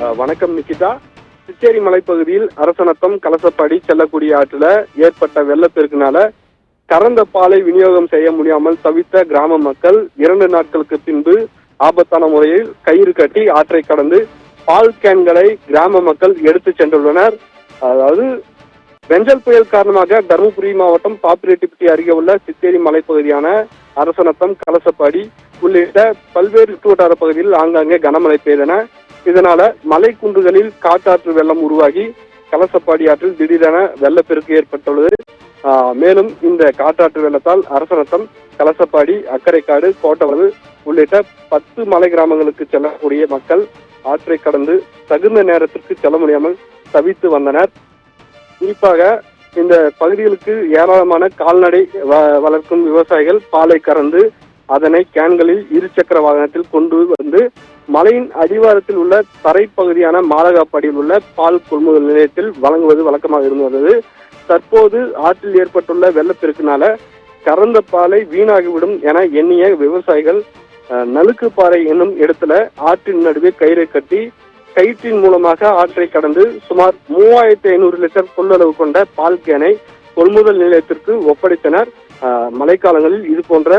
வணக்கம் நிக்கிதா. சிச்சேரி மலைப்பகுதியில் அரசநத்தம் கலசப்பாடி செல்லக்கூடிய ஆற்றில் ஏற்பட்ட வெள்ளப்பெருக்கினால கறந்த பாலை விநியோகம் செய்ய முடியாமல் தவித்த கிராம மக்கள் 2 நாட்களுக்கு பின்பு ஆபத்தான முறையில் கயிறு கட்டி ஆற்றை கடந்து பால் கேன்களை கிராம மக்கள் எடுத்து சென்றுள்ளனர். அதாவது வெஞ்சல் புயல் காரணமாக தருமபுரி மாவட்டம் பாப்பிரெட்டிப்பட்டி அருகே உள்ள சிச்சேரி மலைப்பகுதியான அரசநத்தம் கலசப்பாடி உள்ளிட்ட பல்வேறு சுற்றுவட்டார பகுதியில் ஆங்காங்கே கனமழை பெய்தன. இதனால மலை குன்றுகளில் காட்டாற்று வெள்ளம் உருவாகி கலசப்பாடி ஆற்றில் திடீரென வெள்ளப்பெருக்கு ஏற்பட்டுள்ளது. மேலும் இந்த காட்டாற்று வெள்ளத்தால் அரசநத்தம், கலசப்பாடி, அக்கரைக்காடு, கோட்டவரல் உள்ளிட்ட 10 மலை கிராமங்களுக்கு செல்லக்கூடிய மக்கள் ஆற்றை கடந்து தகுந்த நேரத்திற்கு செல்ல முடியாமல் தவித்து வந்தனர். குறிப்பாக இந்த பகுதிகளுக்கு ஏராளமான கால்நடை வளர்க்கும் விவசாயிகள் பாலை கறந்து அதனை கேன்களில் 2 சக்கர வாகனத்தில் கொண்டு வந்து மலையின் அடிவாரத்தில் உள்ள தரைப்பகுதியான மாலகாப்பாடியில் உள்ள பால் கொள்முதல் நிலையத்தில் வழங்குவது வழக்கமாக இருந்து வந்தது. தற்போது ஆற்றில் ஏற்பட்டுள்ள வெள்ளப்பெருக்கினால கறந்த பாலை வீணாகிவிடும் என எண்ணிய விவசாயிகள் நலுக்குப்பாறை என்னும் இடத்துல ஆற்றின் நடுவே கயிறை கட்டி கயிற்றின் மூலமாக ஆற்றை கடந்து சுமார் 3500 லிட்டர் கொள்ளளவு கொண்ட பால் கேனை கொள்முதல் நிலையத்திற்கு ஒப்படைத்தனர். மழைக்காலங்களில் இது போன்ற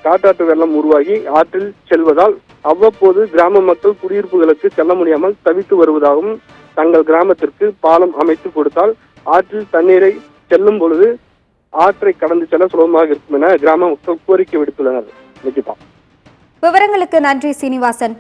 காட்டாற்று வெள்ளம் உருவாகி ஆற்றில் செல்வதால் அவ்வப்போது கிராம மக்கள் குடியிருப்புகளுக்கு செல்ல முடியாமல் தவித்து வருவதாகவும், தங்கள் கிராமத்திற்கு பாலம் அமைத்து கொடுத்தால் ஆற்றில் தண்ணீரை செல்லும் பொழுது ஆற்றை கடந்து செல்ல சுலபமாக இருக்கும் என கிராம மக்கள் கோரிக்கை விடுத்துள்ளனர். விவரங்களுக்கு நன்றி சீனிவாசன்.